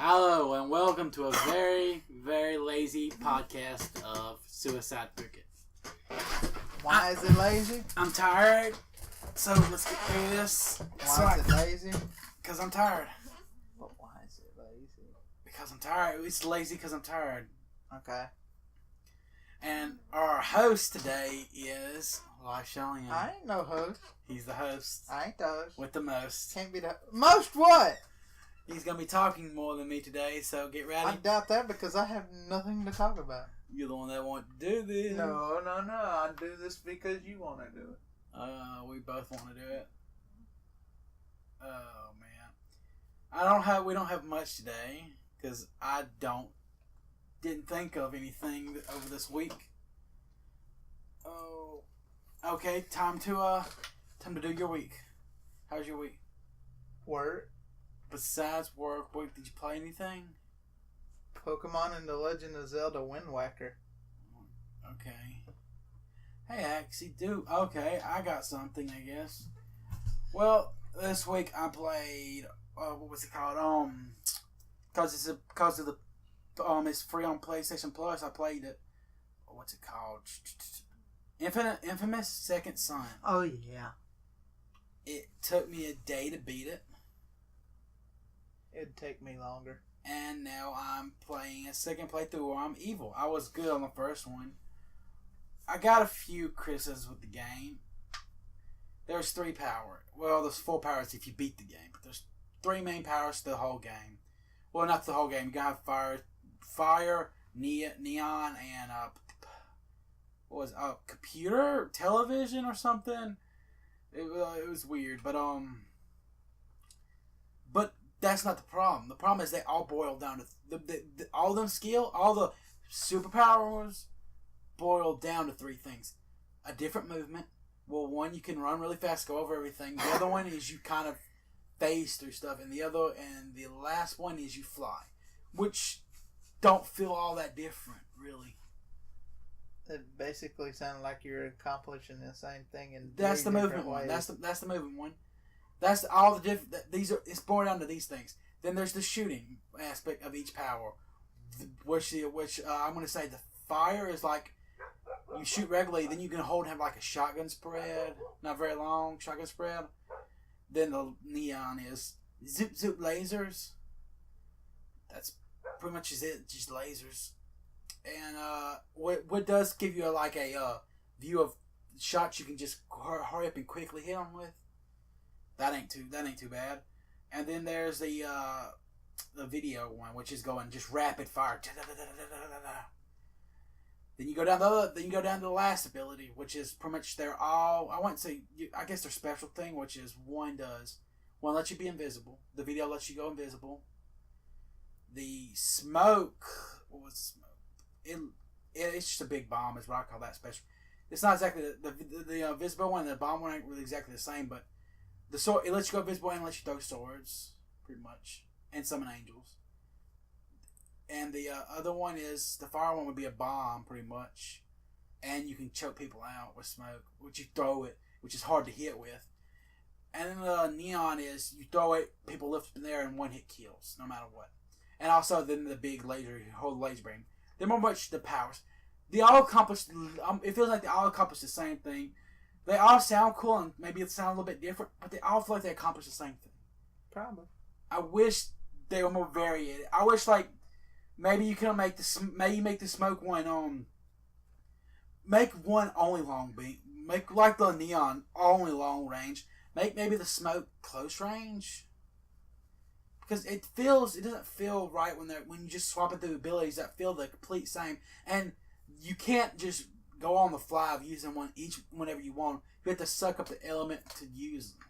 Hello and welcome to a very, very lazy podcast of Suicide Cricket. Why is it lazy? I'm tired, so let's get through this. Why is it lazy? Because I'm tired. But why is it lazy? Because I'm tired. It's lazy because I'm tired. Okay. And our host today is Lyshellian. I ain't no host. He's the host. I ain't the host. With the most. Can't be the most what? He's going to be talking more than me today, so get ready. I doubt that because I have nothing to talk about. You're the one that wants to do this. No. I do this because you want to do it. We both want to do it. Oh man, we don't have much today because I didn't think of anything over this week. Oh, okay. Time to do your week. How's your week? Work. Besides work, did you play anything? Pokemon and the Legend of Zelda Wind Waker. Okay. Hey, actually, okay, I got something, I guess. Well, this week I played, what was it called? Because it's free on PlayStation Plus, I played it. What's it called? Infamous Second Son. Oh, yeah. It took me a day to beat it. It'd take me longer. And now I'm playing a second playthrough where I'm evil. I was good on the first one. I got a few criticisms with the game. There's 3 powers. Well, there's 4 powers if you beat the game. But there's 3 main powers to the whole game. Well, not the whole game. You gotta have fire, neon, and what was it? Computer, television, or something. It was weird, but that's not the problem. The problem is they all boil down to all the superpowers boil down to 3 things: a different movement. Well, one, you can run really fast, go over everything. The other one is you kind of phase through stuff, and the last one is you fly, which don't feel all that different, really. It basically sounded like you're accomplishing the same thing in that's the movement one. That's the movement one. That's all the different. It's boiled down to these things. Then there's the shooting aspect of each power, which I'm going to say the fire is like you shoot regularly. Then you can hold and have like a shotgun spread, not very long shotgun spread. Then the neon is zoop lasers. That's pretty much it, just lasers. And what does give you a view of shots you can just hurry up and quickly hit them with. That ain't too bad. And then there's the video one, which is going just rapid fire. Then you go down to the last ability, which is pretty much I guess their special thing, which is one lets you be invisible. The video lets you go invisible. The smoke, what was the smoke? It's just a big bomb, is what I call that special. It's not exactly the invisible one and the bomb one ain't really exactly the same, but the sword, it lets you go invisible and lets you throw swords, pretty much, and summon angels. And the other one is, the fire one would be a bomb, pretty much, and you can choke people out with smoke, which you throw it, which is hard to hit with. And then the neon is, you throw it, people lift up in there, and one hit kills, no matter what. And also then the big laser, you hold the laser beam. They're more much the powers. They all accomplish, it feels like they all accomplish the same thing. They all sound cool and maybe it sounds a little bit different, but they all feel like they accomplish the same thing. Probably. I wish they were more varied. I wish maybe you can make the smoke one make one only long beam. Make like the neon only long range. Make maybe the smoke close range. Because it doesn't feel right when you just swap it through abilities that feel the complete same, and you can't just go on the fly of using one each whenever you want. You have to suck up the element to use them.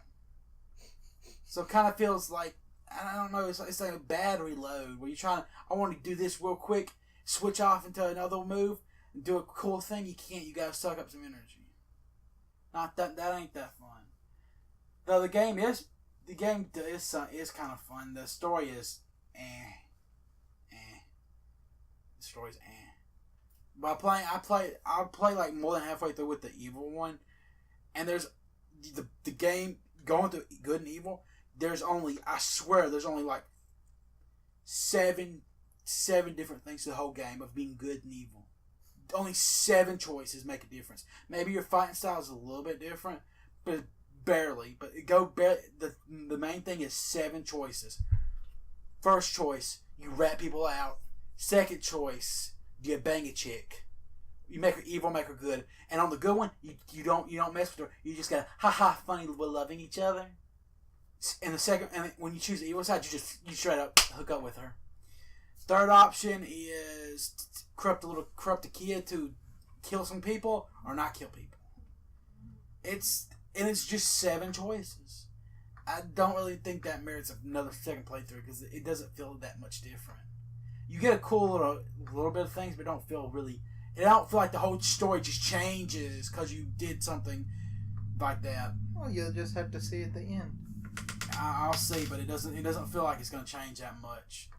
So it kind of feels like, I don't know, it's like a battery load where you're trying to, I want to do this real quick, switch off into another move, and do a cool thing. You can't. You gotta suck up some energy. Not that ain't that fun. Though the game is kind of fun. The story is The story's But I'll play like more than halfway through with the evil one, and there's the game going through good and evil. I swear there's only like seven different things to the whole game of being good and evil. Only 7 choices make a difference. Maybe your fighting style is a little bit different, but barely. But the main thing is 7 choices. First choice, you rat people out. Second choice, you bang a chick. You make her evil, make her good. And on the good one, you don't mess with her. You just gotta funny, we're loving each other. And the second, and when you choose the evil side, you straight up hook up with her. Third option is corrupt a kid to kill some people or not kill people. It's just 7 choices. I don't really think that merits another second playthrough because it doesn't feel that much different. You get a cool little bit of things, but don't feel really. I don't feel like the whole story just changes because you did something like that. Well, you'll just have to see at the end. I'll see, but it doesn't feel like it's going to change that much.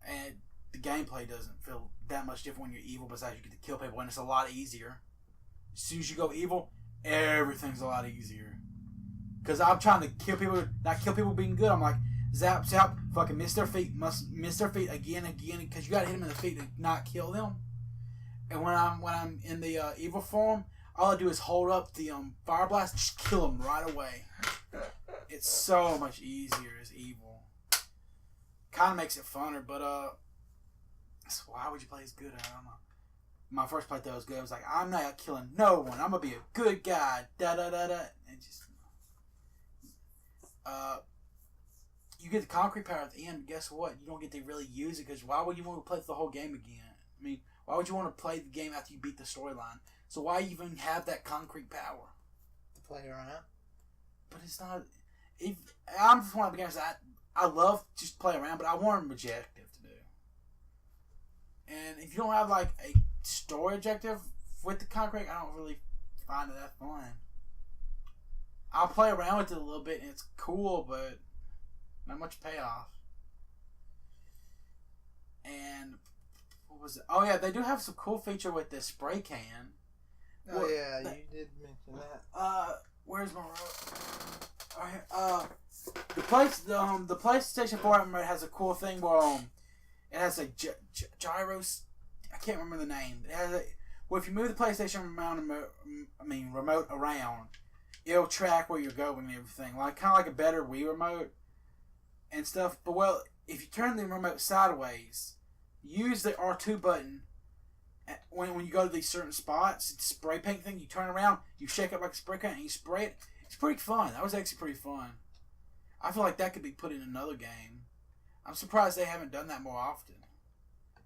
And the gameplay doesn't feel that much different when you're evil. Besides, you get to kill people, and it's a lot easier. As soon as you go evil, everything's a lot easier. Because I'm trying to kill people, not kill people being good. I'm like, zap, fucking miss their feet again, because you got to hit them in the feet to not kill them. And when I'm in the evil form, all I do is hold up the fire blast, and just kill them right away. It's so much easier as evil. Kind of makes it funner, but so why would you play as good? I don't know. My first playthrough was good. I was like, I'm not killing no one. I'm gonna be a good guy. Da da da da. And just you get the concrete power at the end. Guess what? You don't get to really use it because why would you want to play the whole game again? I mean, why would you want to play the game after you beat the storyline? So why even have that concrete power? To play around. But it's not. I'm just one of the games that I love just play around, but I want an objective to do. And if you don't have like a story objective with the concrete, I don't really find it that fun. I'll play around with it a little bit and it's cool, but not much payoff. And what was it? Oh yeah, they do have some cool feature with this spray can. Oh yeah, you did mention that. Where's my the PlayStation 4 has a cool thing where it has a gyros. I can't remember the name. It has if you move the PlayStation remote around, it'll track where you're going and everything. Kind of like a better Wii remote and stuff. But if you turn the remote sideways, use the R2 button. When you go to these certain spots, it's a spray paint thing. You turn around, you shake it like a spray paint, and you spray it. It's pretty fun. That was actually pretty fun. I feel like that could be put in another game. I'm surprised they haven't done that more often.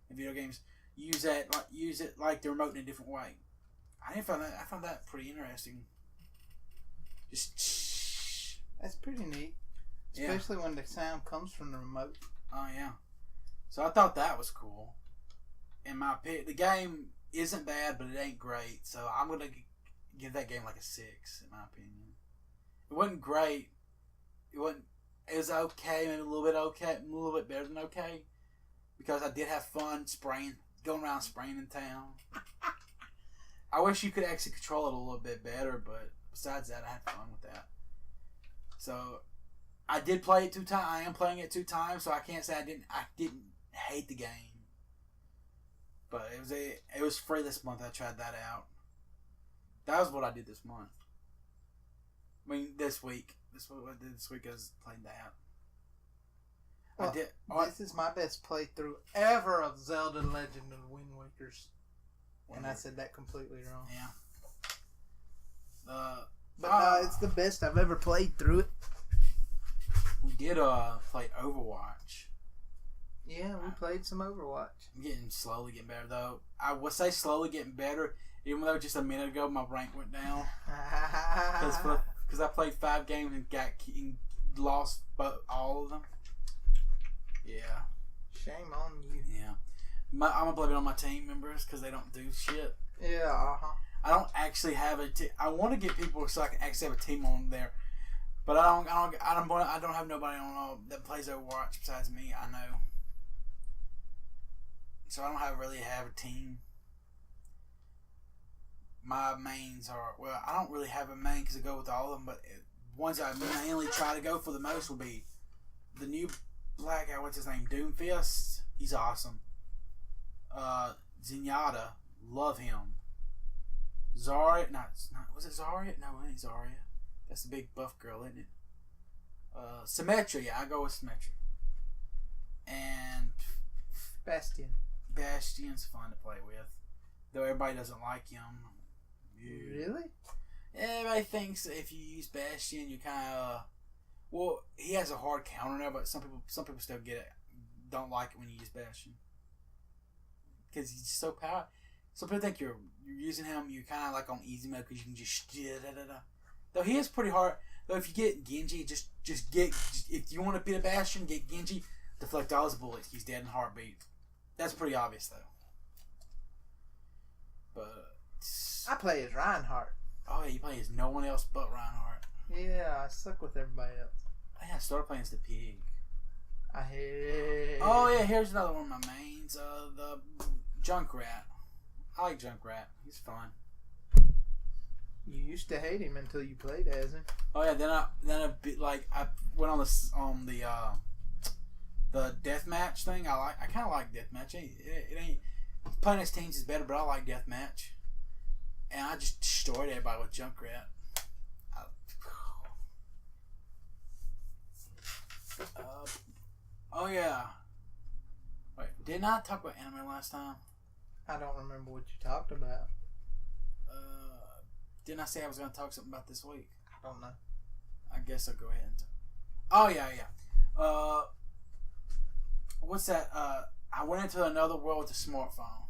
In video games, use it like the remote in a different way. I found that pretty interesting. Just that's pretty neat, especially when the sound comes from the remote. Oh yeah. So I thought that was cool. In my opinion, the game isn't bad, but it ain't great. So I'm gonna give that game like a 6, in my opinion. It wasn't great. It was okay, maybe a little bit better than okay, because I did have fun going around spraying in town. I wish you could actually control it a little bit better, but besides that, I had fun with that. So I did play it 2 times. I am playing it 2 times, so I can't say I didn't hate the game. But it was free this month. I tried that out. That was what I did this month. I mean, this week. This is what I did this week. I was playing that. Well, this is my best playthrough ever of Zelda Legend of Wind Waker's. And I said that completely wrong. Yeah. But it's the best I've ever played through it. We did play Overwatch. Yeah, we played some Overwatch. I'm slowly getting better, though. I would say slowly getting better, even though just a minute ago my rank went down. Because I played 5 games and lost all of them. Yeah. Shame on you. Yeah. I'm going to blame it on my team members because they don't do shit. Yeah, I don't actually have a team. I want to get people so I can actually have a team on there. But I don't have nobody on that plays Overwatch besides me. I know. So I don't really have a team. My mains are I don't really have a main because I go with all of them. But ones I mainly try to go for the most will be the new black guy, what's his name? Doomfist. He's awesome. Zenyatta, love him. Zarya, not was it Zarya? No, it ain't Zarya. That's the big buff girl, isn't it? Symmetra, yeah, I go with Symmetra. And Bastion's fun to play with, though everybody doesn't like him. Really? Everybody thinks if you use Bastion, you kind of well, he has a hard counter now, but some people still get it. Don't like it when you use Bastion because he's so powerful. Some people think you're using him. You're kind of like on easy mode because you can just Though he is pretty hard. Though if you get Genji, just get if you want to beat a Bastion, get Genji. Deflect all his bullets. He's dead in heartbeat. That's pretty obvious though. But I play as Reinhardt. Oh yeah, you play as no one else but Reinhardt. Yeah, I suck with everybody else. Oh, yeah, I started playing as the pig. I hate. Oh yeah, here's another one of my mains. The Junkrat. I like Junkrat. He's fun. You used to hate him until you played as him. Oh yeah, then I went on the deathmatch thing. I kind of like deathmatch. It ain't playing as teams is better, but I like deathmatch. And I just destroyed everybody with Junkrat. Oh yeah. Wait, didn't I talk about anime last time? I don't remember what you talked about. Didn't I say I was going to talk something about this week? I don't know. I guess I'll go ahead and oh yeah. What's that? I went into another world with a smartphone.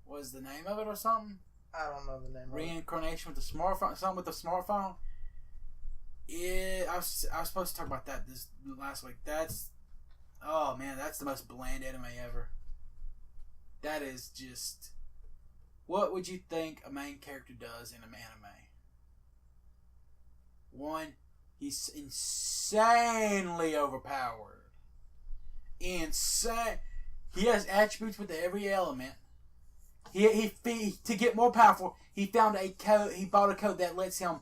What is the name of it or something? I don't know the name. Reincarnation with the smartphone. Something with the smartphone. Yeah, I was supposed to talk about that this last week. That's the most bland anime ever. That is just. What would you think a main character does in an anime? One, he's insanely overpowered. Insane. He has attributes with every element. He to get more powerful, he found a code. He bought a code that lets him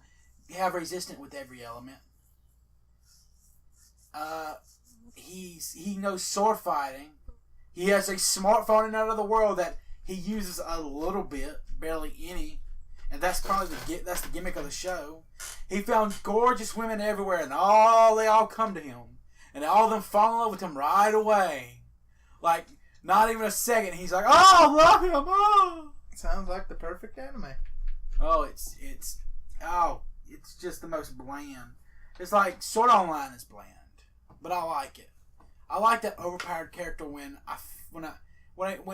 have resistance with every element. He knows sword fighting. He has a smartphone in another world that he uses a little bit, barely any, and that's probably the gimmick of the show. He found gorgeous women everywhere, and they all come to him, and all of them fall in love with him right away. Like not even a second. He's like, "Oh, love him!" Oh, sounds like the perfect anime. Oh, it's just the most bland. It's like Sword Online is bland, but I like it. I like that overpowered character when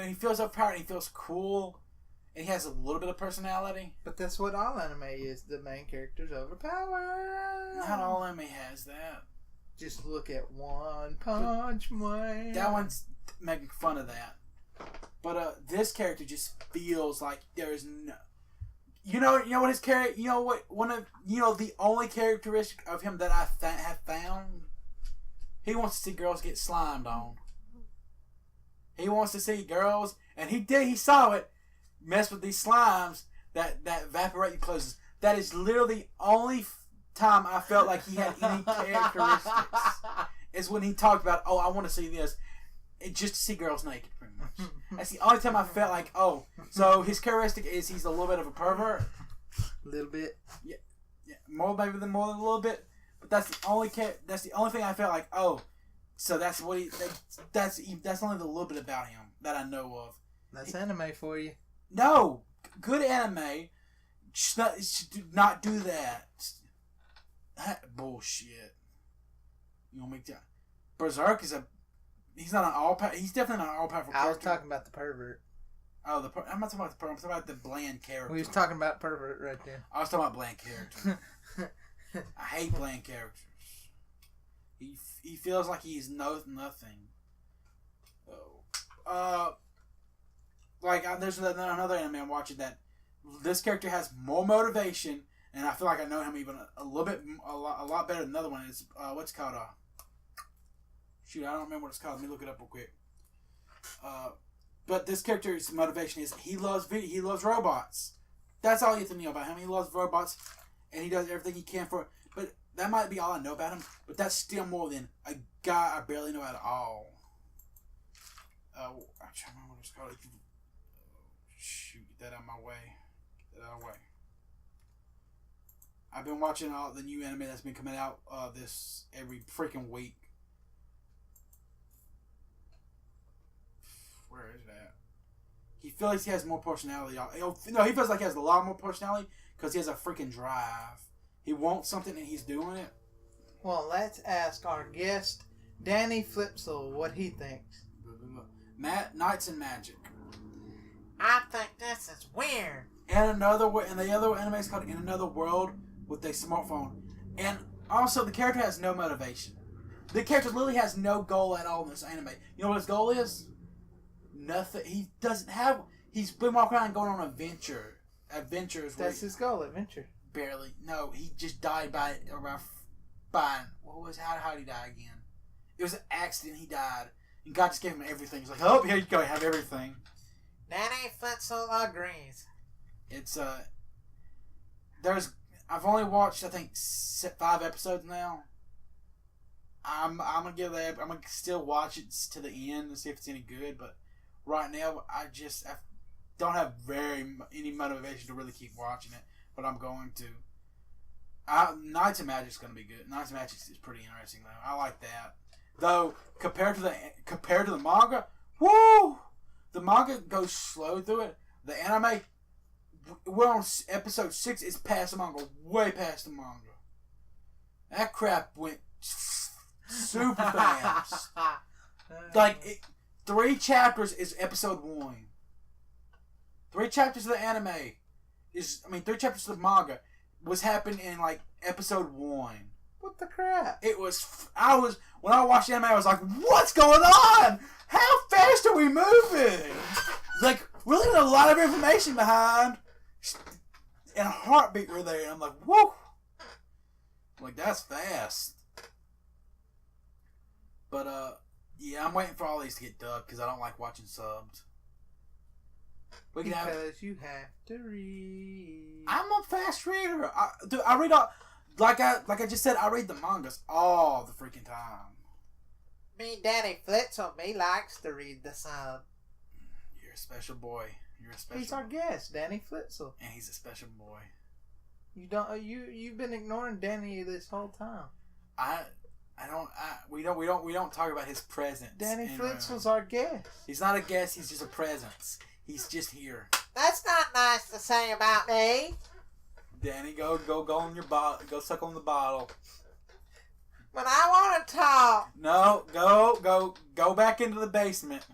he feels overpowered and he feels cool and he has a little bit of personality. But that's what all anime is. The main character's overpowered. Not all anime has that. Just look at One Punch Man. That one's making fun of that. But this character just feels like there's no. You know what his character. You know what the only characteristic of him that I have found. He wants to see girls get slimed on. He wants to see girls, and he saw it, mess with these slimes that evaporate your clothes. That is literally the only time I felt like he had any characteristics. Is when he talked about, I want to see this. Just to see girls naked, pretty much. That's the only time I felt like, so his characteristic is he's a little bit of a pervert. A little bit. Yeah, more than a little bit. But that's the only thing I felt like, so that's what that's only the little bit about him that I know of. That's anime for you. No, good anime should not do that. Bullshit. You want me to? Berserk is he's not an he's definitely not an all-powerful character. I was talking about the pervert. I'm not talking about the pervert. I'm talking about the bland character. We was talking about pervert right there. I was talking about bland character. I hate bland characters. He feels like he's nothing. There's another anime I'm watching that this character has more motivation, and I feel like I know him even a lot better than another one. It's what's it called? Shoot, I don't remember what it's called. Let me look it up real quick. But this character's motivation is he loves robots. That's all you have to know about him. He loves robots, and he does everything he can for it. But that might be all I know about him, but that's still more than a guy I barely know at all. I'm trying to remember what it's called. Shoot, get that out of my way. Get that out of the way. I've been watching all the new anime that's been coming out this every freaking week. Where is that? He feels like he has more personality. No, he feels like he has a lot more personality because he has a freaking drive. He wants something and he's doing it. Well, let's ask our guest, Danny Flipsel, what he thinks. Knights and Magic. I think this is weird. And the other anime is called In Another World with a smartphone. And also, the character has no motivation. The character literally has no goal at all in this anime. You know what his goal is? Nothing. He doesn't have. He's been walking around going on adventures. That's his goal, adventure. Barely. No, he just died by what was how did he die again? It was an accident. He died, and God just gave him everything. He's like, oh, here you go, have everything. Danny Flitzel agrees. It's I've only watched I think 5 episodes now. I'm gonna give that. I'm gonna still watch it to the end and see if it's any good. But right now, I don't have any motivation to really keep watching it. But I'm going to. Knights of Magic's gonna be good. Knights of Magic is pretty interesting though. I like that. Though compared to the manga, woo! The manga goes slow through it. The anime, we're on episode 6. It's past the manga, way past the manga. That crap went super fast. Like 3 chapters is episode 1. 3 chapters of the anime 3 chapters of the manga was happening in like episode 1. What the crap? When I watched the anime, I was like, what's going on? How fast are we moving? Like, we're leaving a lot of information behind. And a heartbeat were there. And I'm like, whoa. Like, that's fast. But, yeah, I'm waiting for all these to get dubbed because I don't like watching subs. Because you have to read. I'm a fast reader. I read all... Like I just said, I read the mangas all the freaking time. Me, Danny Flitzel, me likes to read the sub. You're a special boy. He's our guest, Danny Flitzel. And he's a special boy. You've been ignoring Danny this whole time. We don't talk about his presence. Danny Flitzel's our guest. He's not a guest. He's just a presence. He's just here. That's not nice to say about me. Danny, go on your bottle. Go suck on the bottle. But I want to talk. No, go back into the basement.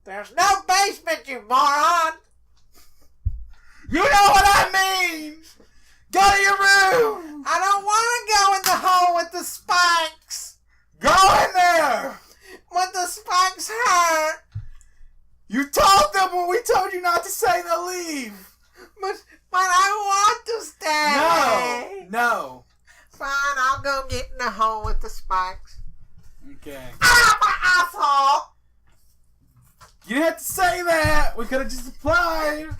There's no basement, you moron. You know what I mean. Go to your room. I don't want to go in the hole with the spikes. Go in there. When the spikes hurt. You told them when we told you not to say to leave. But I want to stay. No. Fine, I'll go get in the hole with the spikes. Okay. Ah, my asshole! You didn't have to say that. We could have just applied.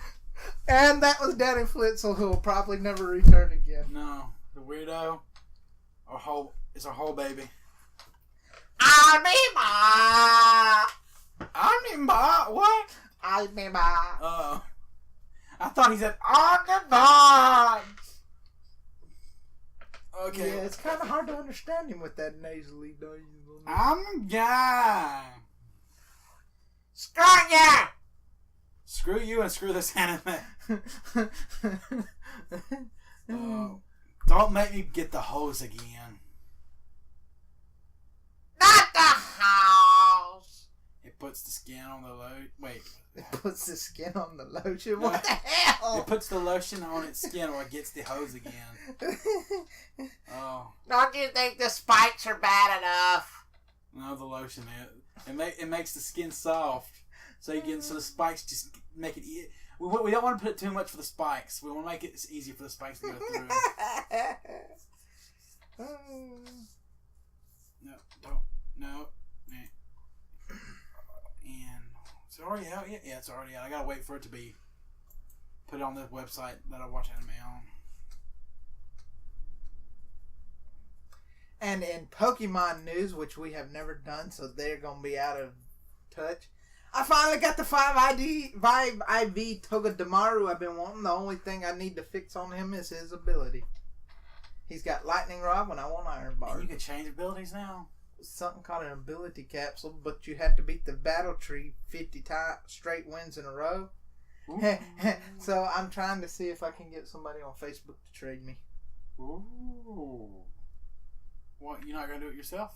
And that was Danny Flitzel, who will probably never return again. No, the weirdo. It's a whole baby. What? Oh. I thought he said Omnivore. Okay. Yeah, it's kind of hard to understand him with that nasally noise. I'm guy. Screw you! Screw you and screw this anime. Don't make me get the hose again. Not the house! It puts the skin on the Wait. It puts the skin on the lotion. What the hell? It puts the lotion on its skin or it gets the hose again. Oh. Don't you think the spikes are bad enough? No, the lotion it makes the skin soft. So the spikes just make it easy. We don't want to put too much for the spikes. We want to make it easy for the spikes to go through. No, don't. No. And it's already out yet? Yeah, it's already out. I gotta wait for it to be put on the website that I watch anime on. And in Pokemon news, which we have never done, so they're going to be out of touch, I finally got the 5 IV Togedemaru I've been wanting. The only thing I need to fix on him is his ability. He's got Lightning Rod when I want Iron Bar. And you can change abilities now? Something called an ability capsule, but you have to beat the battle tree 50 straight wins in a row. So I'm trying to see if I can get somebody on Facebook to trade me. Ooh. What, you're not going to do it yourself?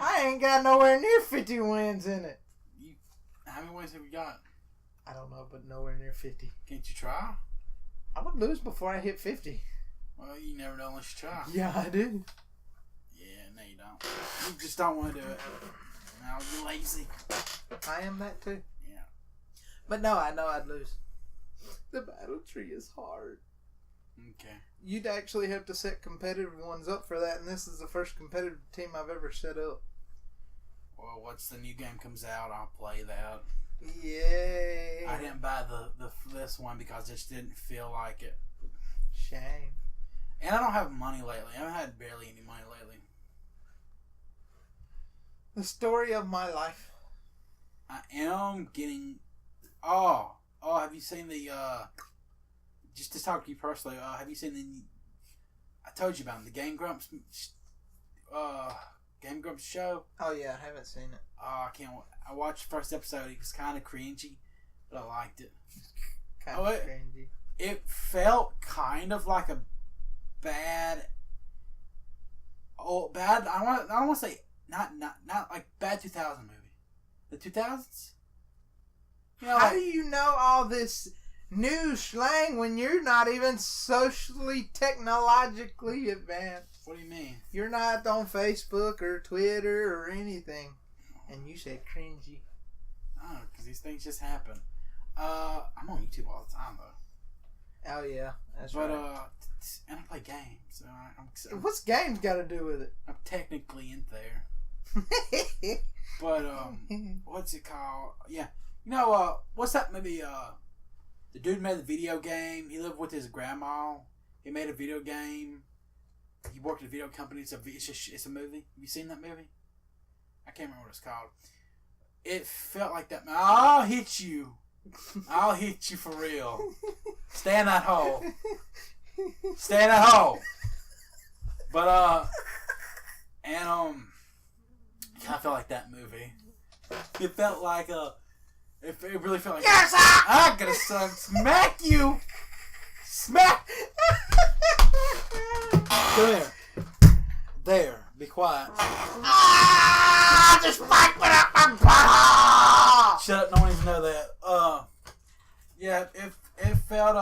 I ain't got nowhere near 50 wins in it. How many wins have you got? I don't know, but nowhere near 50. Can't you try? I would lose before I hit 50. Well, you never know unless you try. Yeah, I do. Yeah, no you don't. You just don't want to do it. No, you're lazy. I am that too. Yeah. But no, I know I'd lose. The battle tree is hard. Okay. You'd actually have to set competitive ones up for that, and this is the first competitive team I've ever set up. Well, once the new game comes out, I'll play that. Yay! I didn't buy this one because I just didn't feel like it. Shame. And I don't have money lately. I haven't had barely any money lately. The story of my life. I am getting... Oh, have you seen the... Just to talk to you personally, have you seen the... I told you about the Game Grumps... Game Grumps show? Oh yeah, I haven't seen it. I can't... I watched the first episode. It was kind of cringy, but I liked it. Kind of cringy. It felt kind of like a bad... I don't want to say... Not like bad 2000 movie. The 2000s? You know, How do you know all this new slang when you're not even socially, technologically advanced? What do you mean? You're not on Facebook or Twitter or anything. And you said cringy. Oh, because these things just happen. I'm on YouTube all the time, though. Oh, yeah. That's but, right. And I play games. So What's games got to do with it? I'm technically in there. But, what's it called? Yeah. You know, what's that movie? The dude made the video game. He lived with his grandma. He made a video game. He worked at a video company. It's a movie. Have you seen that movie? I can't remember what it's called. It felt like that. I'll hit you. I'll hit you for real. Stay in that hole. Stay in that hole. But, and, kind of felt like that movie. It felt like, it really felt like... Yes, I'm gonna smack you! Smack! There. Be quiet. Just fight without my ball! Shut up, no one needs to know that. Yeah, it felt,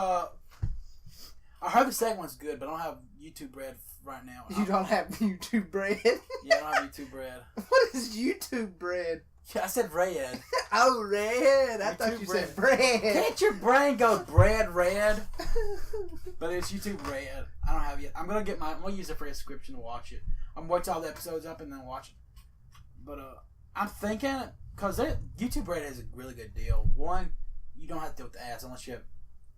I heard the second one's good, but I don't have YouTube Red right now. You don't have YouTube Bread? Yeah, I don't have YouTube Red. What is YouTube Bread? Yeah, I said red. Oh, red. I thought you said bread. Can't your brain go bread red? But it's YouTube Red. I don't have it yet. I'm gonna use it for a subscription to watch it. I'm gonna watch all the episodes up and then watch it. But I'm thinking, because YouTube Red is a really good deal. One, you don't have to deal with the ads unless you have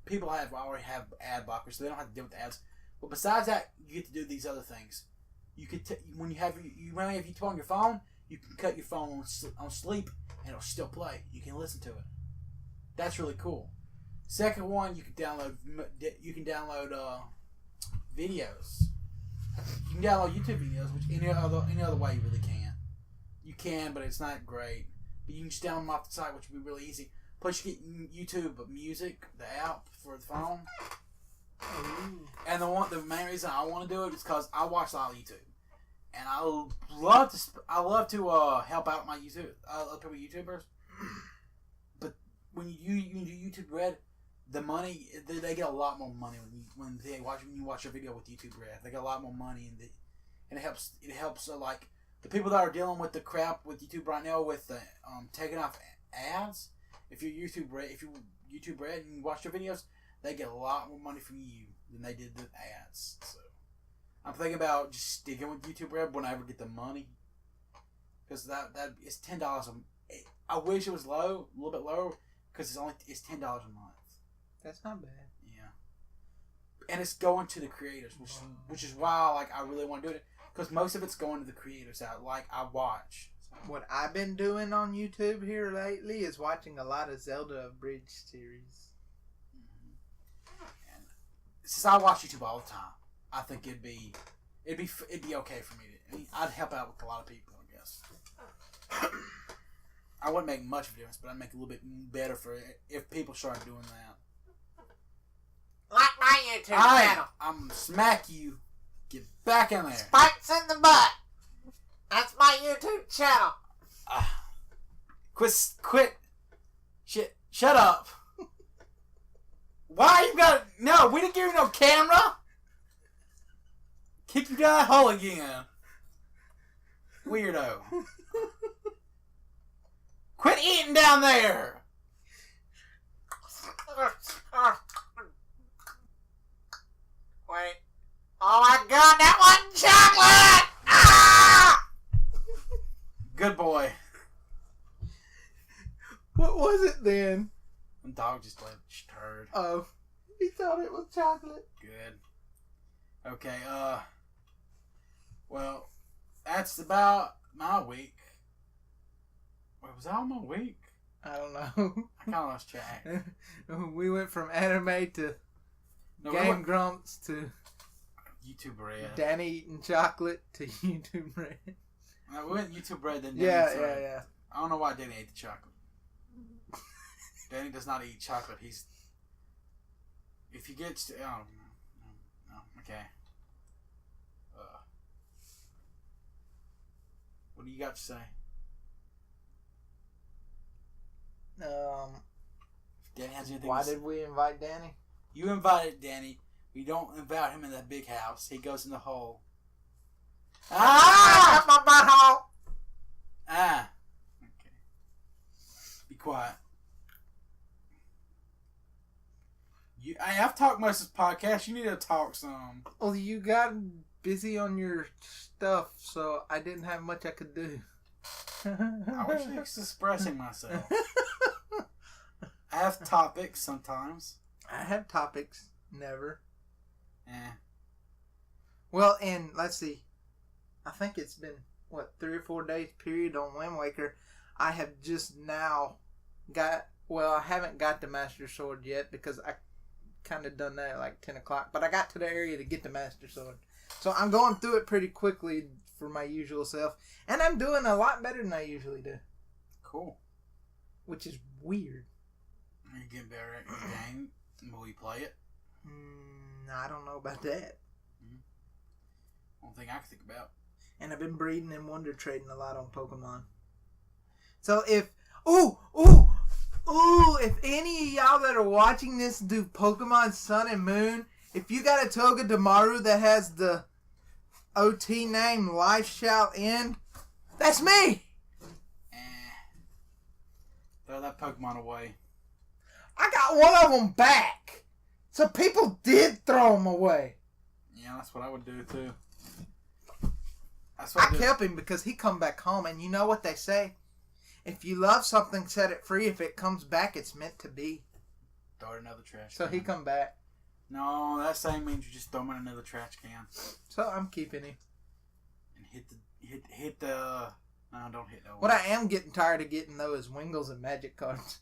people already have ad blockers, so they don't have to deal with the ads. But besides that, you get to do these other things. You could when you have YouTube on your phone, you can cut your phone on sleep and it'll still play. You can listen to it. That's really cool. Second one, you can download videos. You can download YouTube videos, which any other way you really can't. You can, but it's not great. But you can just download them off the site, which would be really easy. Plus, you get YouTube Music, the app for the phone. And the main reason I want to do it is because I watch a lot of YouTube, and I love to help out my other YouTubers. But when you do YouTube Red, the money they get a lot more money when you watch a video with YouTube Red. They get a lot more money, and it helps like the people that are dealing with the crap with YouTube right now with taking off ads. If you YouTube Red and you watch their videos, they get a lot more money from you than they did the ads. So I'm thinking about just sticking with YouTube Red when I ever get the money, because that is $10. I wish it was a little bit lower, because it's $10 a month. That's not bad. Yeah. and it's going to the creators, which is why like I really want to do it, because most of it's going to the creators that like I watch. What I've been doing on YouTube here lately is watching a lot of Zelda Abridged series. And since I watch YouTube all the time, I think it'd be okay for me to. I mean, I'd help out with a lot of people, I guess. I wouldn't make much of a difference, but I'd make it a little bit better for it if people started doing that. Like my YouTube channel. I'm gonna smack you. Get back in there. Spikes in the butt. That's my YouTube channel. Quit. Shut up. Why you got... No, we didn't give you no camera. Kick you down that hole again. Weirdo. Quit eating down there. Wait. Oh my god, that wasn't chocolate! Ah! Good boy. What was it then? The dog just let turd. Oh, he thought it was chocolate. Good. Okay, well, that's about my week. Wait, was that all my week? I don't know. I kind of lost track. We went from anime to No, Game Grumps to YouTube Red. Danny eating chocolate to YouTube Red. No, we went YouTube Red, then Danny. Yeah. I don't know why Danny ate the chocolate. Danny does not eat chocolate. He's... If he gets... no, okay. What do you got to say? Danny has anything Why to say? did we invite Danny? You invited Danny. We don't invite him in that big house. He goes in the hole. Ah! My butthole! Ah! Okay. Be quiet. I've talked most of this podcast. You need to talk some. Well, you got busy on your stuff, so I didn't have much I could do. I was just expressing myself. I have topics sometimes. I have topics. Never. Eh. Well, and let's see. I think it's been, 3 or 4 days period on Wind Waker. I have just now got, I haven't got the Master Sword yet because I kind of done that at like 10 o'clock. But I got to the area to get the Master Sword. So I'm going through it pretty quickly for my usual self. And I'm doing a lot better than I usually do. Cool. Which is weird. Are you getting better at the game? Will you play it? I don't know about that. One thing I can think about. And I've been breeding and wonder trading a lot on Pokemon. So if if any of y'all that are watching this do Pokemon Sun and Moon, if you got a Toga Damaru that has the OT name Life Shall End, that's me. Throw that Pokemon away. I got one of them back. So people did throw them away. Yeah, that's what I would do too. I kept him because he come back home, and you know what they say? If you love something, set it free. If it comes back, it's meant to be. Throw it in another trash So can. he come back. No, that same means you just throw him in another trash can. So I'm keeping him. And hit the... No, don't hit that one. What I am getting tired of getting, though, is Wingles and Magic cards.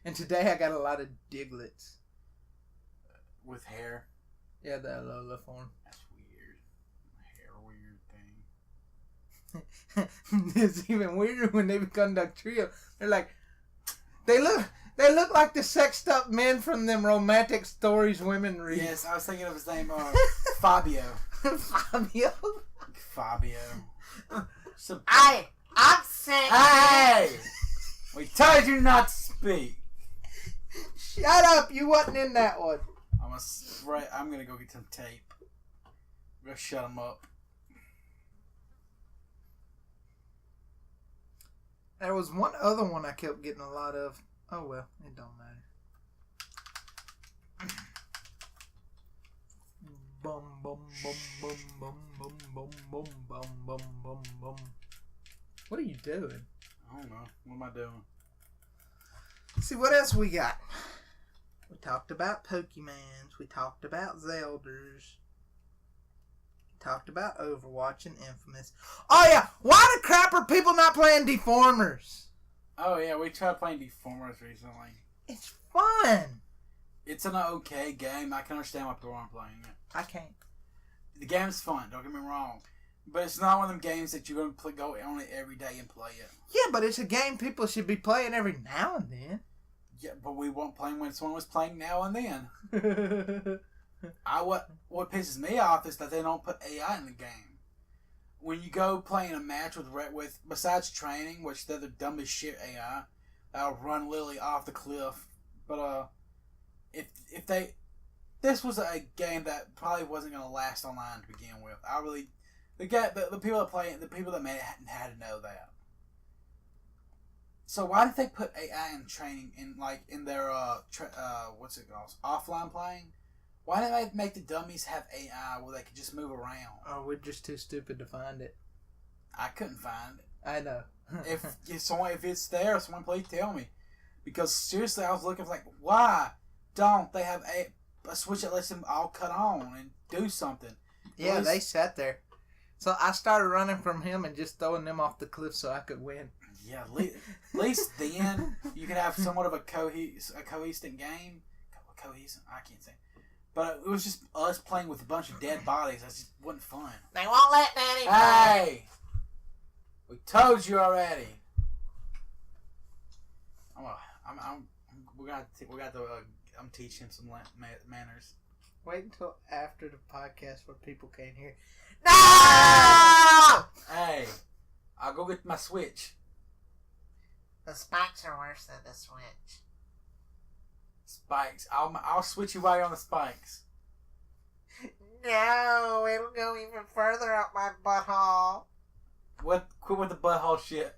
And today I got a lot of Diglets. With hair. Yeah, the Alola form. That's weird. Hair weird thing. It's even weirder when they become Dugtrio. They're like, they look like the sexed up men from them romantic stories women read. Yes, I was thinking of his name, Fabio. Fabio. Fabio. I'm sick. Hey! We told you not to speak. Shut up! You wasn't in that one. I'm gonna go get some tape. I'm gonna shut him up. There was one other one I kept getting a lot of. Oh well, it don't matter. Bum bum bum bum bum bum bum bum bum bum bum bum. What are you doing? I don't know. What am I doing? See what else we got. We talked about Pokemons. We talked about Zeldas. We talked about Overwatch and Infamous. Oh yeah, why the crap are people not playing Deformers? Oh yeah, we tried playing Deformers recently. It's fun. It's an okay game. I can understand why people aren't playing it. I can't. The game's fun, don't get me wrong. But it's not one of them games that you're going to go on it every day and play it. Yeah, but it's a game people should be playing every now and then. Yeah, but we won't play when someone was playing now and then. What pisses me off is that they don't put AI in the game. When you go play in a match with besides training, which they're the dumbest shit AI, that'll run Lily off the cliff. But this was a game that probably wasn't going to last online to begin with. The people that play it, the people that made it had to know that. So why did they put AI in training in their what's it called, offline playing? Why didn't they make the dummies have AI where they could just move around? Oh, we're just too stupid to find it. I couldn't find it. I know. if it's there, someone please tell me. Because seriously, I was looking for why don't they have a switch that lets them all cut on and do something? Yeah, they sat there. So I started running from him and just throwing them off the cliff so I could win. Yeah, at least then you could have somewhat of a cohesive game. Cohesive? I can't say. But it was just us playing with a bunch of dead bodies. That just wasn't fun. They won't let Daddy play. Hey! We told you already. I'm teaching him some manners. Wait until after the podcast where people can't hear. No! Hey, I'll go get my Switch. The spikes are worse than the Switch. Spikes. I'll switch you while you're on the spikes. No, it'll go even further up my butthole. Quit with the butthole shit.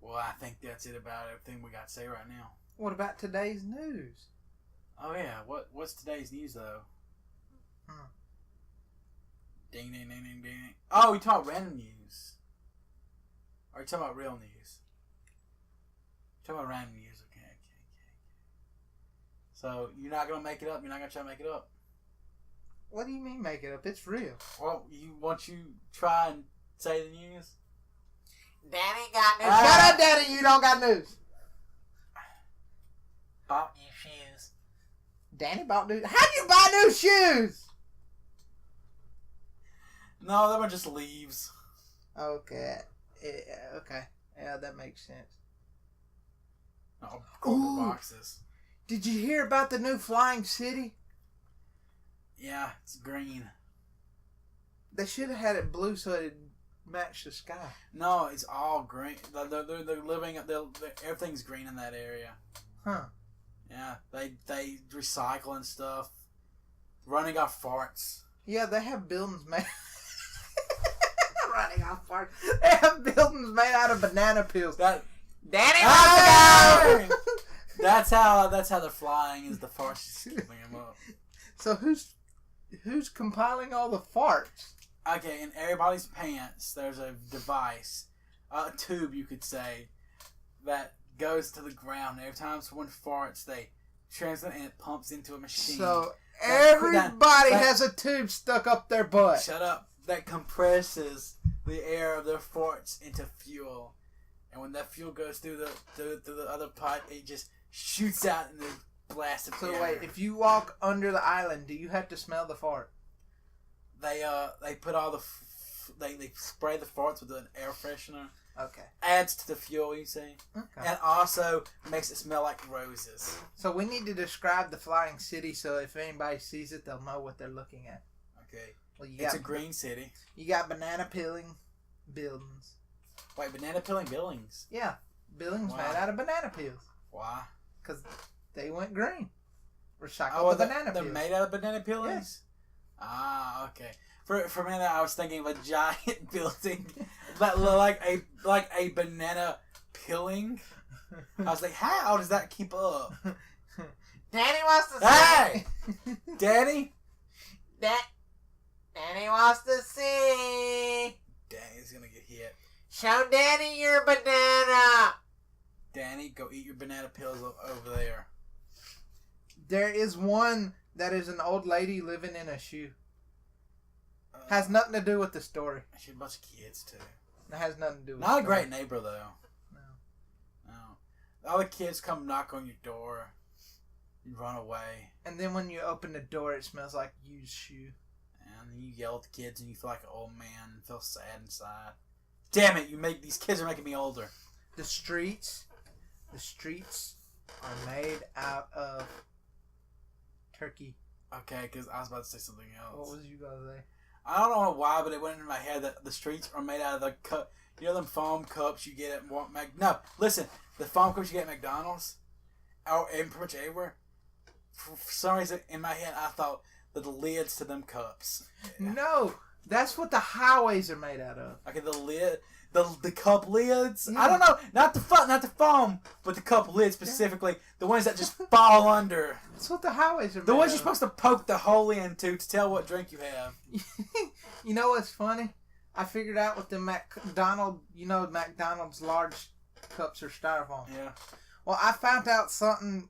Well, I think that's it about everything we got to say right now. What about today's news? Oh yeah, what's today's news though? Ding ding ding ding ding. Oh, we talk random news. Or you talking about real news? Talking about random news. Okay. So you're not gonna make it up. You're not gonna try to make it up. What do you mean make it up? It's real. Well, you try and say the news. Daddy got new Shut up, Daddy. You don't got news. bought new shoes. Danny bought new. How'd you buy new shoes? No, they were just leaves. Okay. Okay. Yeah, that makes sense. No, cardboard boxes. Did you hear about the new flying city? Yeah, it's green. They should have had it blue so it'd match the sky. No, it's all green. They're living. Everything's green in that area. Huh. Yeah, they recycle and stuff. Running off farts. Yeah, they have buildings made. Running off farts. They have buildings made out of banana peels. Daddy wants to go! That's how they're flying. Is the farts just keeping them up? So who's compiling all the farts? Okay, in everybody's pants, there's a device, a tube, you could say, that goes to the ground. Every time someone farts, they transmit and it pumps into a machine. So everybody has a tube stuck up their butt. Shut up. That compresses the air of their farts into fuel, and when that fuel goes through the other pipe, it just shoots out in the blast of air. So wait, if you walk under the island, do you have to smell the fart? They put all the they spray the farts with an air freshener. Okay. Adds to the fuel, you see, Okay. and also makes it smell like roses. So we need to describe the flying city so if anybody sees it, they'll know what they're looking at. Okay. Well, It's a green city. You got banana peeling buildings. Wait, banana peeling buildings? Yeah, buildings Wow. made out of banana peels Why? because they went green. Recycled Oh, the banana they're peels. made out of banana peelings? Ah, okay. For a minute, I was thinking of a giant building that looked like a banana peeling. I was like, how does that keep up? Daddy wants to Hey! say. Daddy? Daddy Danny wants to see. Danny's gonna get hit. Show Danny your banana. Danny, go eat your banana peels over there. There is one that is an old lady living in a shoe. Has nothing to do with the story. She had a bunch of kids too. It has nothing to do with Not the a story. great neighbor though. No. No. All the kids come knock on your door. You run away. And then when you open the door, it smells like used shoe. And you yell at the kids and you feel like an old man and feel sad inside. Damn it, these kids are making me older. The streets are made out of turkey. Okay, because I was about to say something else. What was you gonna say? I don't know why, but it went into my head that the streets are made out of the cup. You know them foam cups you get at No, listen. The foam cups you get at McDonald's, or in pretty much everywhere. For some reason, in my head, I thought that the lids to them cups. No, that's what the highways are made out of. Okay, the lid, the cup lids. Yeah. I don't know, not the foam, but the cup lids specifically. The ones that just fall under. That's what the highways are made The ones of. you're supposed to poke the hole into to tell what drink you have. You know what's funny? I figured out with the McDonald's large cups are styrofoam. Yeah. Well, I found out something.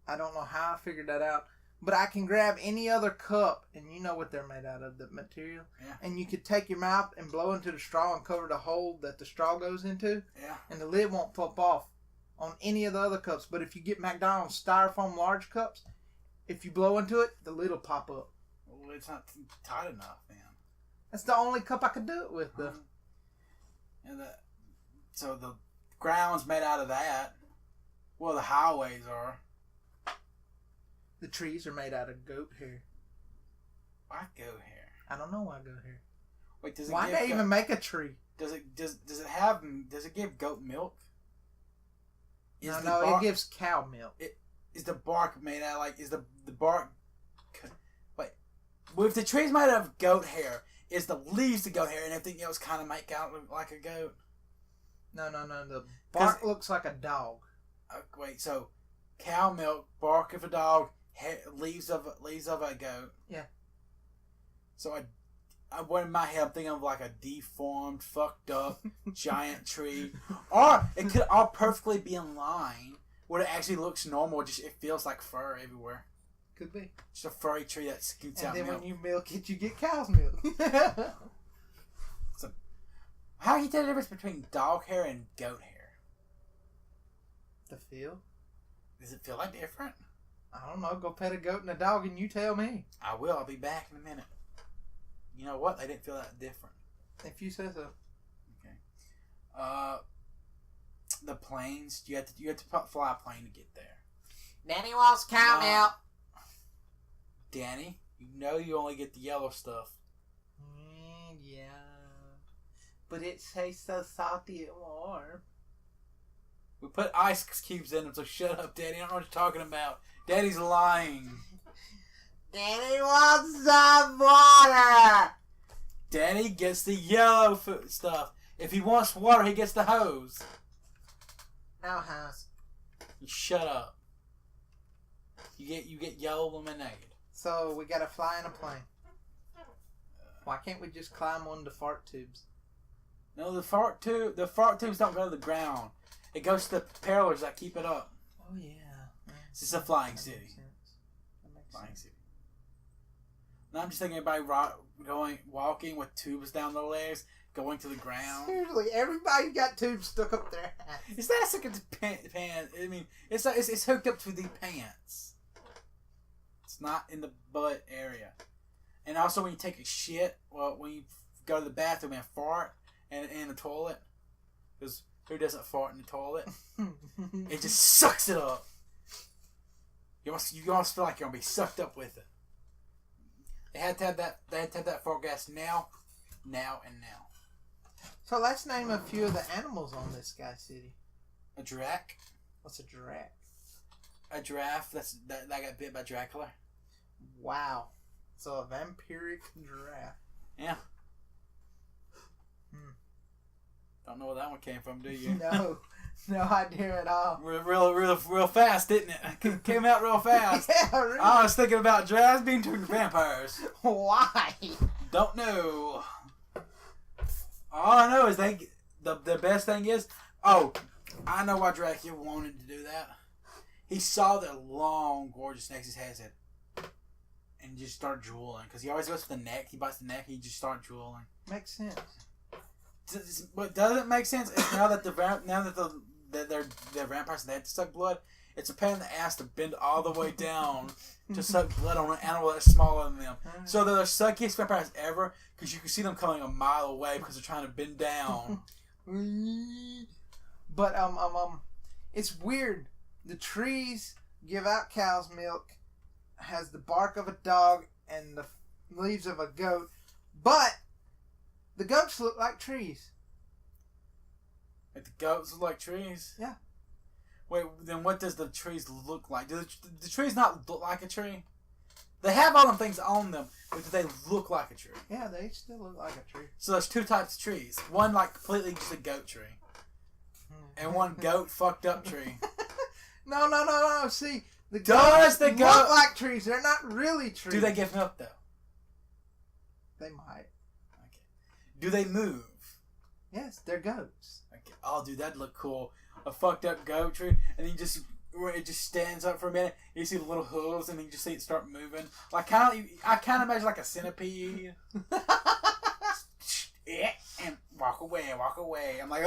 I don't know how I figured that out, but I can grab any other cup, and you know what they're made out of, the material. Yeah. And you could take your mouth and blow into the straw and cover the hole that the straw goes into, Yeah. and the lid won't pop off on any of the other cups. But if you get McDonald's styrofoam large cups, if you blow into it, the lid will pop up. Well, it's not tight enough, man. That's the only cup I could do it with, though. And so the ground's made out of that. Well, the highways are. The trees are made out of goat hair. Why go here? I don't know why goat hair. Wait, does it Why give they even make a tree? Does it give goat milk? No, it gives cow milk. Is the bark made out is the bark? Wait, well, if the tree's made out of goat hair, is the leaves the goat hair and everything else kind of make out look like a goat? No. The bark looks like a dog. Wait, so cow milk, bark of a dog, leaves of a goat. Yeah. So I went in my head, I'm thinking of like a deformed, fucked up giant tree, or it could all perfectly be in line where it actually looks normal. Just it feels like fur everywhere. Could be. Just a furry tree that scoots And out then milk. when you milk it, you get cow's milk. So, how can you tell the difference between dog hair and goat hair? The feel? Does it feel like different? I don't know. Go pet a goat and a dog and you tell me. I will. I'll be back in a minute. You know what? They didn't feel that different. If you say so. Okay. The planes. You have to fly a plane to get there. Danny wants cow milk. Danny, you know you only get the yellow stuff. Yeah. But it tastes so salty and warm. We put ice cubes in them, so shut up, Danny. I don't know what you're talking about. Daddy's lying. Danny wants some water. Danny gets the yellow stuff. If he wants water, he gets the hose. No house. You shut up. You get yellow lemonade. So we gotta fly in a plane. Why can't we just climb on the fart tubes? No, the fart tubes don't go to the ground. It goes to the propellers that keep it up. Oh yeah. It's just a flying city. Flying city. Now I'm just thinking about walking with tubes down their legs, going to the ground. Seriously, everybody got tubes stuck up their ass. Is that stuck to pants? I mean, it's hooked up to the pants. It's not in the butt area. And also when you take a shit, when you go to the bathroom and fart in the toilet, because who doesn't fart in the toilet? It just sucks it up. You almost feel like you're gonna be sucked up with it. They had to have that fart gas now. So let's name a few of the animals on this Sky City. A giraffe. What's a giraffe? A giraffe that got bit by Dracula. Wow. So a vampiric giraffe. Yeah. Don't know where that one came from, do you? No idea at all. Real fast, didn't it? Came out real fast. Yeah, really. I was thinking about giraffes being turned to vampires. Why? Don't know. All I know is the best thing is, I know why Dracula wanted to do that. He saw their long, gorgeous necks his head said, and just started drooling. Because he always goes for the neck. He bites the neck, he just starts drooling. Makes sense. What doesn't make sense is now that they're vampires and they have to suck blood, it's a pain in the ass to bend all the way down to suck blood on an animal that's smaller than them. So they're the suckiest vampires ever because you can see them coming a mile away because they're trying to bend down. But it's weird. The trees give out cow's milk, has the bark of a dog and the leaves of a goat, but the goats look like trees. Like the goats look like trees? Yeah. Wait, then what does the trees look like? Do the trees not look like a tree? They have all them things on them, but do they look like a tree? Yeah, they still look like a tree. So there's two types of trees. One like completely just a goat tree. And one goat fucked up tree. No. See, the Does goats the look goat like trees. They're not really trees. Do they give milk though? They might. Okay. Do they move? Yes, they're goats. Okay. Oh, dude, that'd look cool. A fucked up goat tree, and it just stands up for a minute. You see the little hooves, and then you just see it start moving. Like I kind of imagine like a centipede. And walk away. I'm like,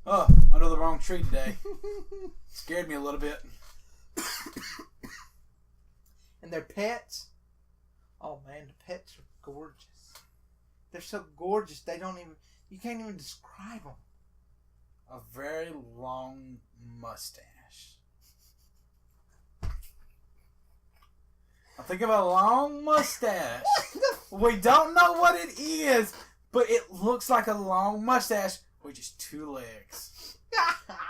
under the wrong tree today. Scared me a little bit. And their pets. Oh man, the pets are gorgeous. They're so gorgeous. You can't even describe them. A very long mustache. I think of a long mustache. We don't know what it is, but it looks like a long mustache with just two legs.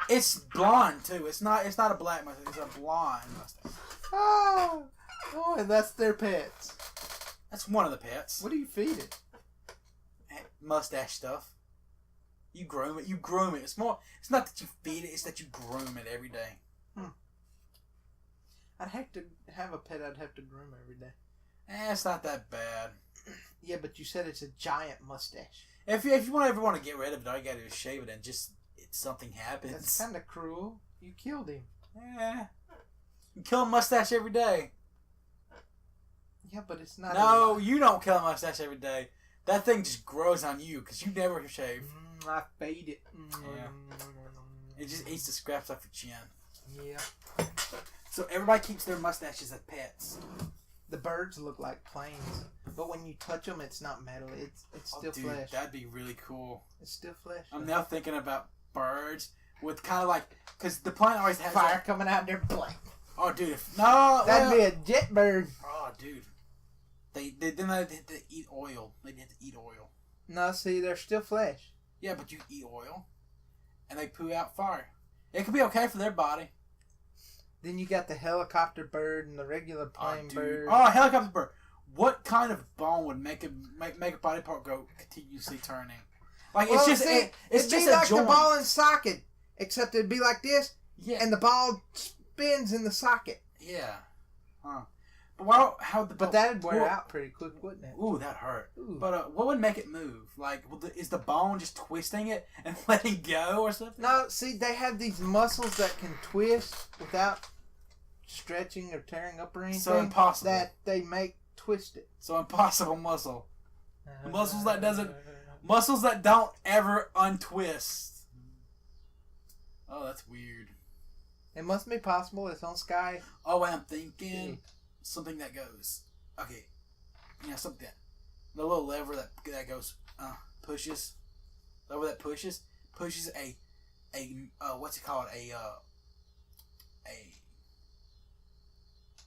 It's blonde too. It's not a black mustache. It's a blonde mustache. Oh, and that's their pets. That's one of the pets. What do you feed it? Mustache stuff. You groom it. It's not that you feed it. It's that you groom it every day. I'd have to have a pet. I'd have to groom every day. It's not that bad. Yeah, but you said it's a giant mustache. If you ever want to get rid of it, all you gotta do is shave it, and just something happens. That's kind of cruel. You killed him. Yeah. You kill a mustache every day. Yeah, but it's not. No, you don't kill a mustache every day. That thing just grows on you because you never shave. I fade it. Yeah. It just eats the scraps off your chin. Yeah. So everybody keeps their mustaches as pets. The birds look like planes, but when you touch them, it's not metal. It's still flesh. That'd be really cool. It's still flesh. I'm now thinking about birds with kind of like, because the plane always has fire coming out their plane. Oh, dude! That'd be a jet bird. Oh, dude! They have to eat oil. They have to eat oil. No, see, they're still flesh. Yeah, but you eat oil, and they poo out fire. It could be okay for their body. Then you got the helicopter bird and the regular plane bird. Oh, helicopter bird! What kind of bone would make a body part go continuously turning? Like it's just it's just like a joint. the ball and socket, except it'd be like this. Yeah. And the ball spins in the socket. Yeah. Huh. But But that'd wear out pretty quick, wouldn't it? Ooh, that hurt. Ooh. But what would make it move? Like, is the bone just twisting it and letting go or something? No, see, they have these muscles that can twist without stretching or tearing up or anything. So impossible. That they make twist it. So impossible muscle. Muscles that don't ever untwist. Oh, that's weird. It must be possible. It's on Sky. Oh, wait, I'm thinking something that goes. Okay. Yeah, something. The little lever that goes, pushes. Lever that pushes a what's it called?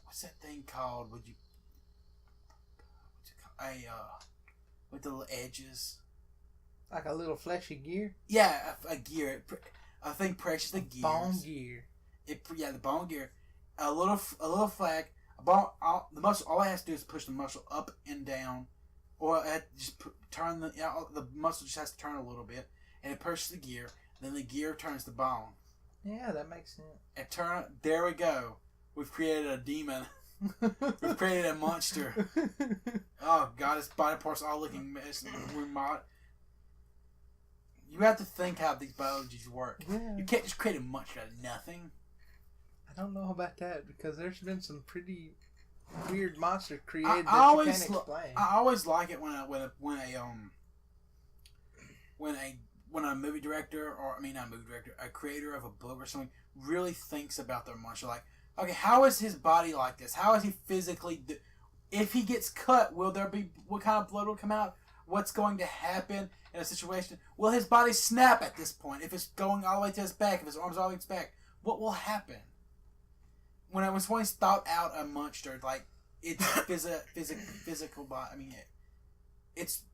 What's that thing called? What's it called? With the little edges. Like a little fleshy gear? Yeah, a gear. I think precious the gears. Bone gear. The bone gear. A little flag. The muscle. All I have to do is push the muscle up and down, or I just turn the muscle just has to turn a little bit, and it pushes the gear. Then the gear turns the bone. Yeah, that makes sense. There we go. We've created a demon. We've created a monster. Oh god, his body parts all looking mess. You have to think how these biologies work. Yeah. You can't just create a monster out of nothing. I don't know about that because there's been some pretty weird monsters created I that you always can't explain. I always like it when a movie director, or I mean not a movie director, a creator of a book or something really thinks about their monster. Like, okay, how is his body like this? How is he physically? If he gets cut, will there be what kind of blood will come out? What's going to happen in a situation? Will his body snap at this point? If it's going all the way to his back, if his arms all the way to his back, what will happen? When someone's thought out a monster, like it's physical body. I mean, it's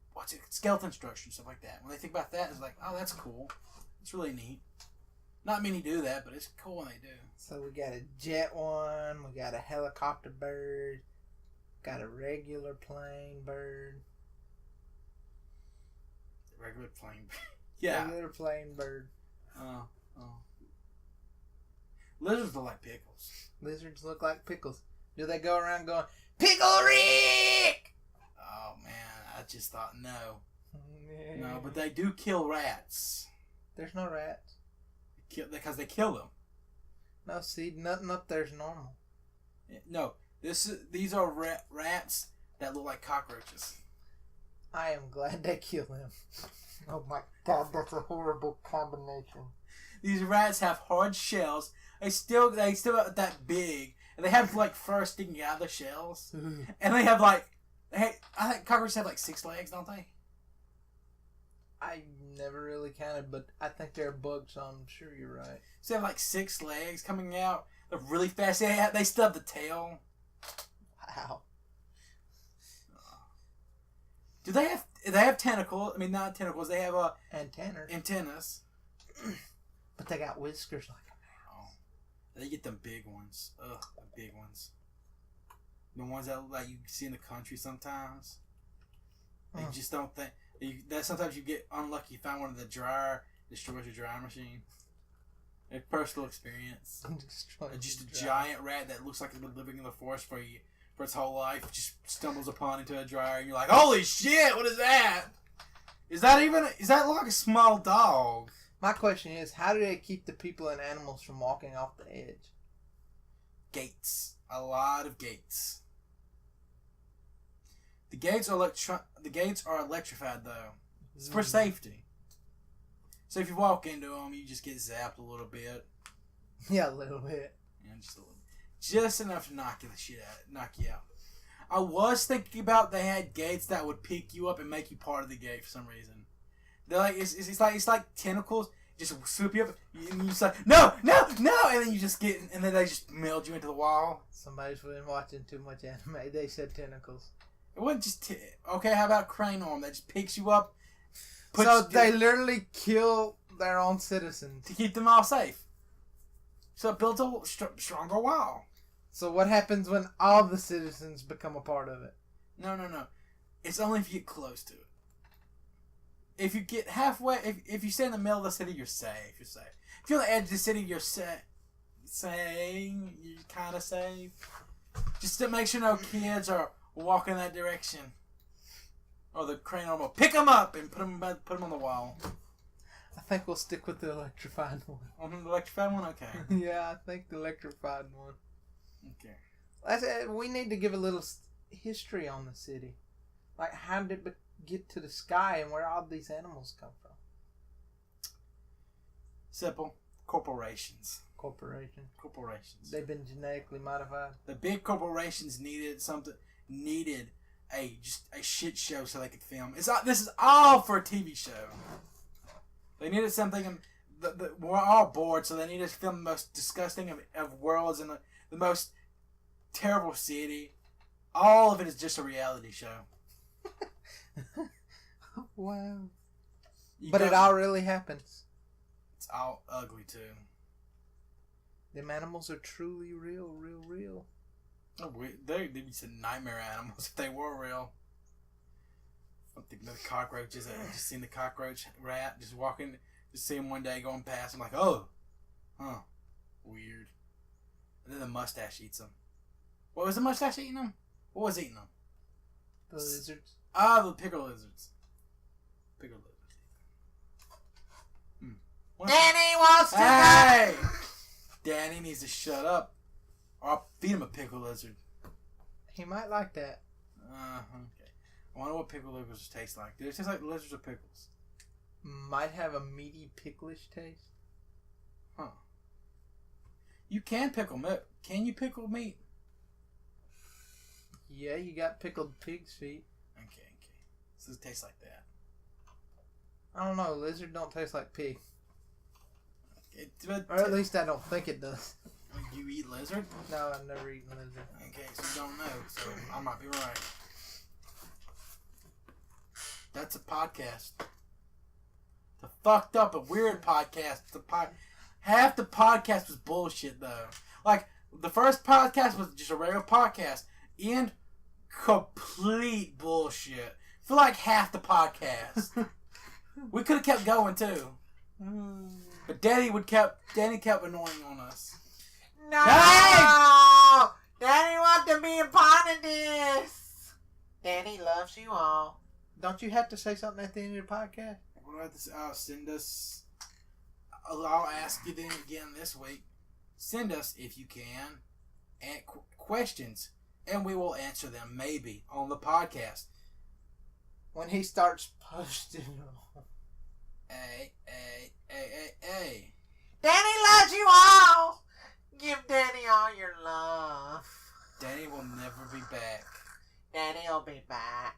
skeleton structure and stuff like that. When they think about that, it's like, oh, that's cool. It's really neat. Not many do that, but it's cool when they do. So we got a jet one, we got a helicopter bird, got a regular plane bird. Regular plane. Yeah. Regular plane bird. Oh. Lizards look like pickles. Lizards look like pickles. Do they go around going, Pickle Rick? Oh man, I just thought no. No, but they do kill rats. There's no rats. Because they kill them. No, see, nothing up there's normal. No, these are rats that look like cockroaches. I am glad they kill him. Oh my god, that's a horrible combination. These rats have hard shells. They still are that big, and they have like fur sticking out of their shells. And they have like, I think cockroaches have like 6 legs, don't they? I never really counted, but I think they're bugs, so I'm sure you're right. So they have like 6 legs coming out. They're really fast. They still have the tail. Wow. Do they have tentacles? I mean, not tentacles. They have antennas. But they got whiskers like a mouse. They get them big ones. Ugh, the big ones. The ones that like you see in the country sometimes. You just don't think that sometimes you get unlucky. You find one in the dryer, destroys your dryer machine. A personal experience. Just a giant rat that looks like it's been living in the forest for its whole life just stumbles upon into a dryer, and you're like, "Holy shit! What is that? Is that like a small dog?" My question is, how do they keep the people and animals from walking off the edge? Gates. A lot of gates. The gates are electrified though. It's for safety. So if you walk into them, you just get zapped a little bit. Yeah, a little bit. Yeah, just enough to knock you out. I was thinking about they had gates that would pick you up and make you part of the gate for some reason. They're like it's like tentacles, just swoop you up, and you just like no, and then you just get, and then they just meld you into the wall. Somebody's been watching too much anime. They said tentacles. It wasn't just okay. How about crane arm that just picks you up? So they literally kill their own citizens to keep them all safe. So it builds a stronger wall. So what happens when all the citizens become a part of it? No. It's only if you get close to it. If you get halfway, if you stay in the middle of the city, you're safe. You're safe. If you're on the edge of the city, you're you're kind of safe. Just to make sure no kids are walking that direction. Or the crane arm will pick them up and put them on the wall. I think we'll stick with the electrified one. On the electrified one? Okay. Yeah, I think the electrified one. Okay. We need to give a little history on the city. Like, how did it get to the sky and where all these animals come from? Simple. Corporations. Corporations. They've been genetically modified. The big corporations needed a shit show so they could film. This is all for a TV show. They needed something, and we're all bored, so they needed to film the most disgusting of worlds and the most terrible city. All of it is just a reality show. Wow. But it all really happens. It's all ugly, too. Them animals are truly real. Oh, they'd be some nightmare animals if they were real. I'm thinking of the cockroaches. I just seen the cockroach rat just walking, just see him one day going past. I'm like, weird. And then the mustache eats him. What was the mustache eating them? What was eating them? The lizards. Ah, the pickle lizards. Pickle lizards. Danny wants to Hey! Danny needs to shut up. Or I'll feed him a pickle lizard. He might like that. Okay. I wonder what pickle lizards taste like. Do they taste like lizards or pickles? Might have a meaty, picklish taste. Huh. You can pickle meat. Can you pickle meat? Yeah, you got pickled pig's feet. Okay. So it tastes like that. I don't know. Lizard don't taste like pig. But Or at least I don't think it does. you eat lizard? No, I've never eaten lizard. Okay, so you don't know. So I might be right. That's a podcast. It's a fucked up, a weird podcast. Half the podcast was bullshit, though. Like, the first podcast was just a regular podcast. And complete bullshit. For like half the podcast. We could have kept going, too. But Danny kept annoying on us. No! Hey! Danny wants to be a part of this. Danny loves you all. Don't you have to say something at the end of the podcast? What do I have to say? Send us. I'll ask you then again this week. Send us, if you can, questions, and we will answer them maybe on the podcast. When he starts posting them. Hey. Danny loves you all. Give Danny all your love. Danny will never be back. Danny will be back.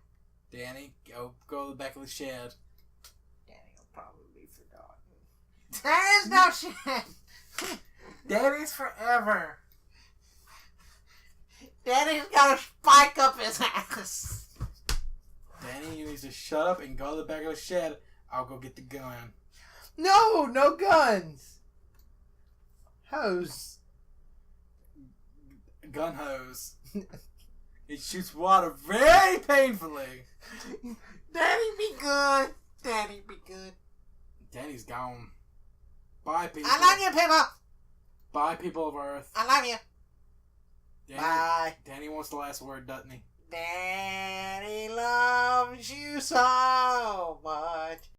Danny, go to the back of the shed. Danny will probably be forgotten. There is no shit. Danny's forever. Danny's got to spike up his ass. Danny, you need to shut up and go to the back of the shed. I'll go get the gun. No guns. Hose. Gun hose. It shoots water very painfully. Danny be good. Danny be good. Danny's gone. Bye, people. I love you, people. Bye, people of Earth. I love you. Danny, Bye. Danny wants the last word, doesn't he? Danny loves you so much.